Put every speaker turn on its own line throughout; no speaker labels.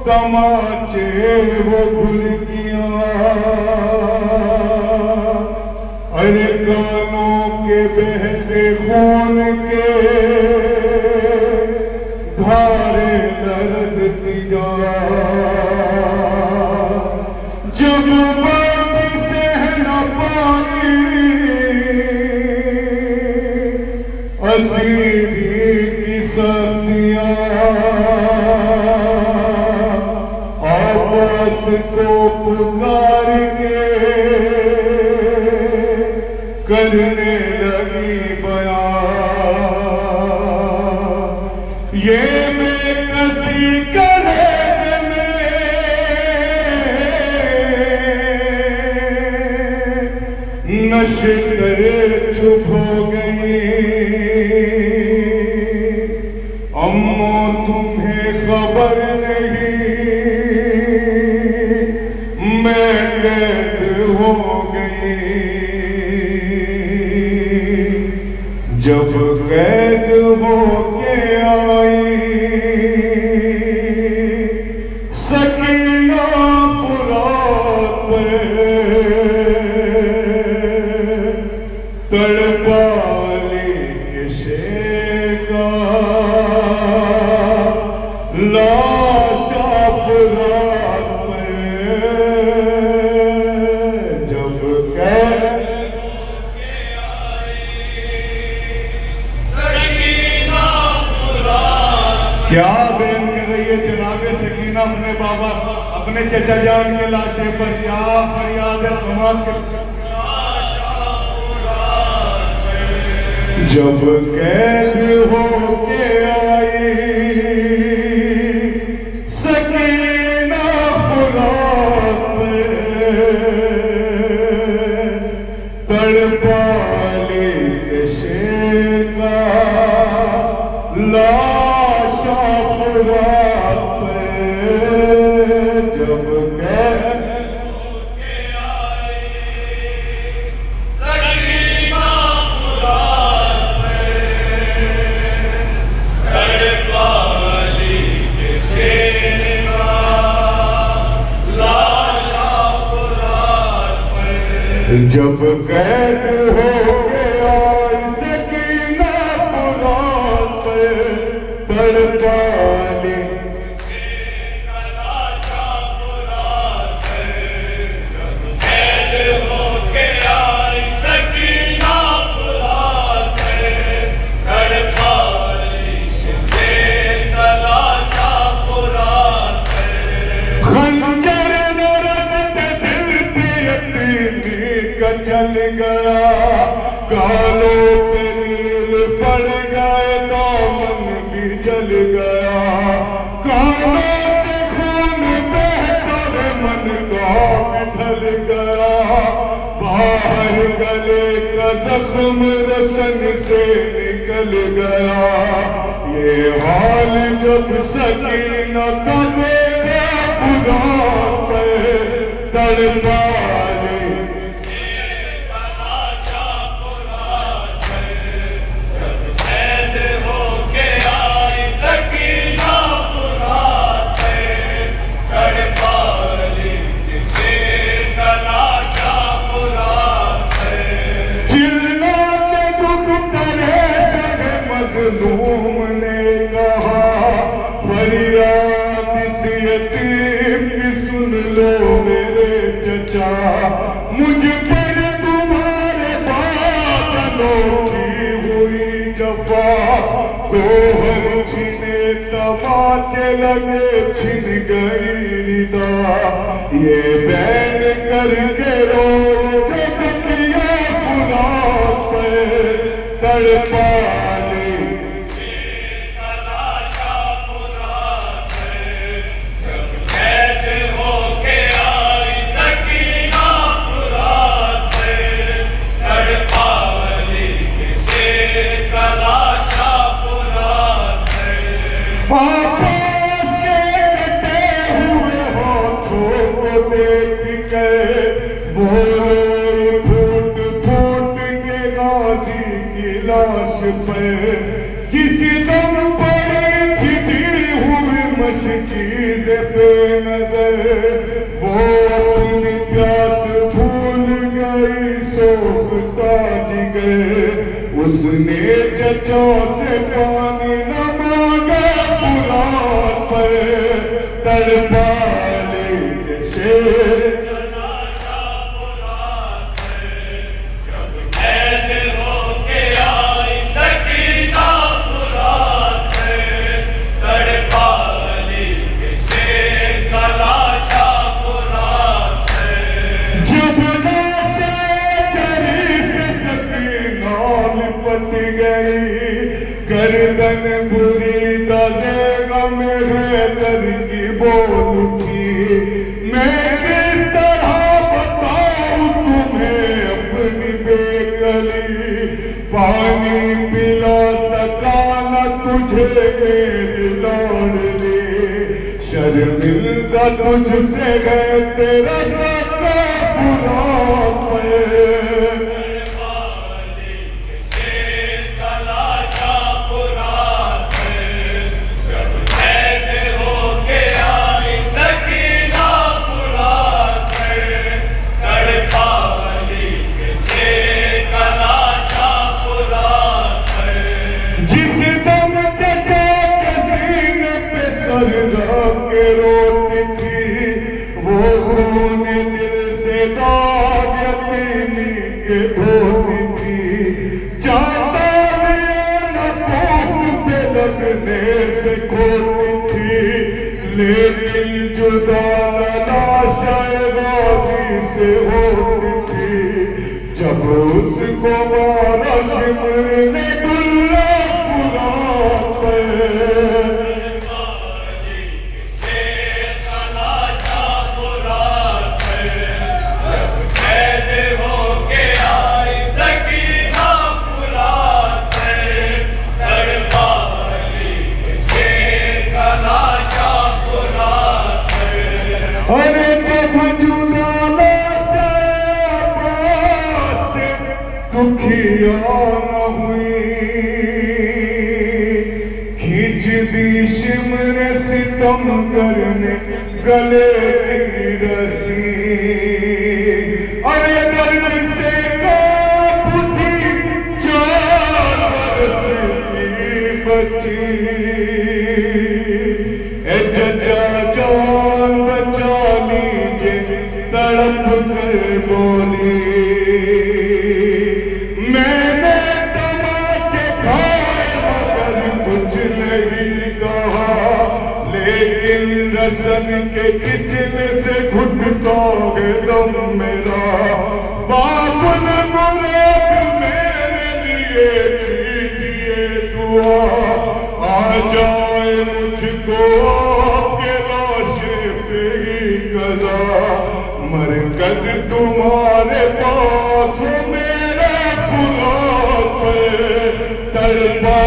तमाचे वो घुर्कियां, अरे कानों के बहते खून के धारे लरजती जा, जब बात सह न पाई असीरी की सर्दियां, आपस को पुकार के करने लगी बयां, ये बेकसी कलेज में नशे चुप हो गई। अम्मो तुम्हें खबर नहीं मैं कैद हो गई, जब कैद हो के आई सकीना फुरात पर, तड़पा ली शेका लाशा फुरात पर, जब कैद क्या बयान कर रही है जनाबे सकीना अपने बाबा अपने चचा जान के लाशे पर, क्या फरियाद है समाज के। जब कैद हो के आई सकीना फुरात पर, तड़पा ली शेका लाशा फुरात पर, जब कैद हो के आई सकीना फुरात पर, तड़पा ली शेका लाशा फुरात पर, जब कैद हो के आई सकीना फुरात पर, तड़पा ली लाशा फुरात पर, जब कैद हो के आई सकीना फुरात पर, तड़पा ली लाशा फुरात पर, खंजर न रचते दिल पे यतीमी चल गया, गालों पे नील पड़ गए दामन भी जल गया, कानों से खून बहकर मन गाँव ढल गया, बाहर गले का जख्म रसन से निकल गया, ये हाल जब सकीना का देखा फुरात पर, तड़पा मज़लूम ने कहा फरियाद इस यतीम की सुन लो मेरे चचा, मुझ पर तुम्हारे बादलों की हुई जफा, तोहर छिने तमाचे लगे छिन गई निदा, ये बैन करके रो जब किया फुरात पर, तड़पा वापस के कटे हुए हाथों को देख कर वो फूट फूट के गाजी की लाश पर किसी दम मशकीज़ पे नजर, वो अपनी प्यास भूल गई सोखता जिगर। उसने चचों से पानी न मांगा पुराण पर, तड़पा ले शेर गर्दन बुरी दजेगा मेरे दर की बोल उठी। मैं किस तरह बताऊं तुम्हें अपनी बेकली, पानी पिला सका न तुझे मेरी लाडली। शर्मिंदा तुझसे है तेरा सका बुरा पर, के रोती थी वो खून दिल से दाग यतीमी के धोती थी। जाता न पोस्ट पे लगने से खोती थी, लेकिन जुदा लाशाए गाजी से होती थी। जब उसको मारा शिमर ने दुल्ला खुदा पर, अरे जब जुदा से दुखिया न हुई, खींच दी शिमर सितम करने गले की रस्सी। अरे दर्द से कांप उठी 4 बरस की बच्ची, जान बचा लीजिए तड़प कर बोली। मैंने तमाचे खाए मगर कुछ नहीं कहा, लेकिन रसन के किचन से घुटता है दम मेरा। बाबुल मुराद मेरे लिए कीजिए दुआ, आ जाए मुझको मरकज तुम्हारे पास मेरा खुदा पर, तड़पा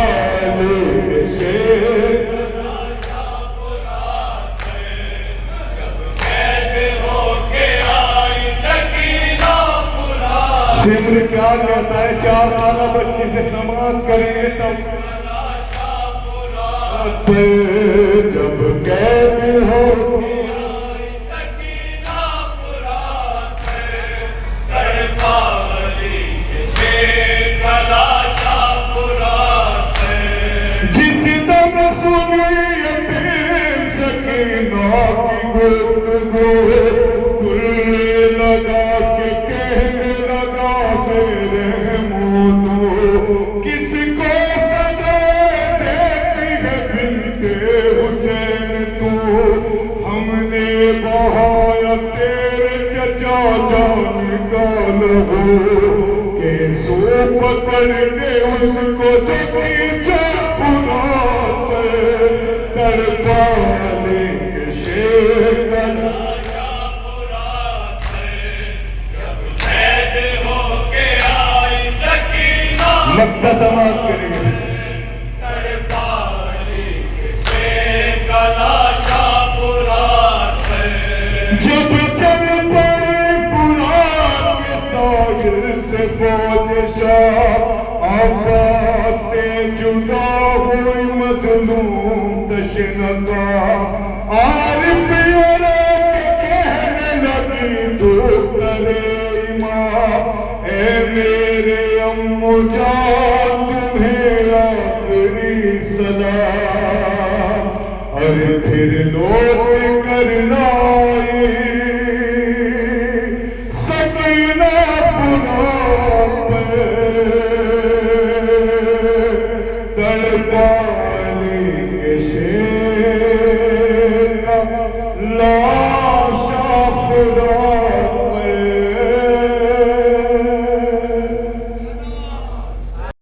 ले शेर शिमर क्या कहता है, 4 साल बच्ची से समाज करेंगे तब जब कैद हो लगा के कहने लगा मेरे मुँह, किसको सजा देती है बिन्ते हुसैन तू। हमने बहाया तेरे चचा जान गाल हो, कैसो पकड़ के उसको जो तड़पा लेंगे शेर मक्का समाप्त करेंगे। जब चल पड़े फुरात के साहिल से फौज शाह, अब्बास से जुदा हुई मजलूम तशना। सका। आरिफ कहने लगी तू करे ईमान, ए मेरे अम्मो जान तुम्हें आखिरी सलाम। अरे फिर लौट करना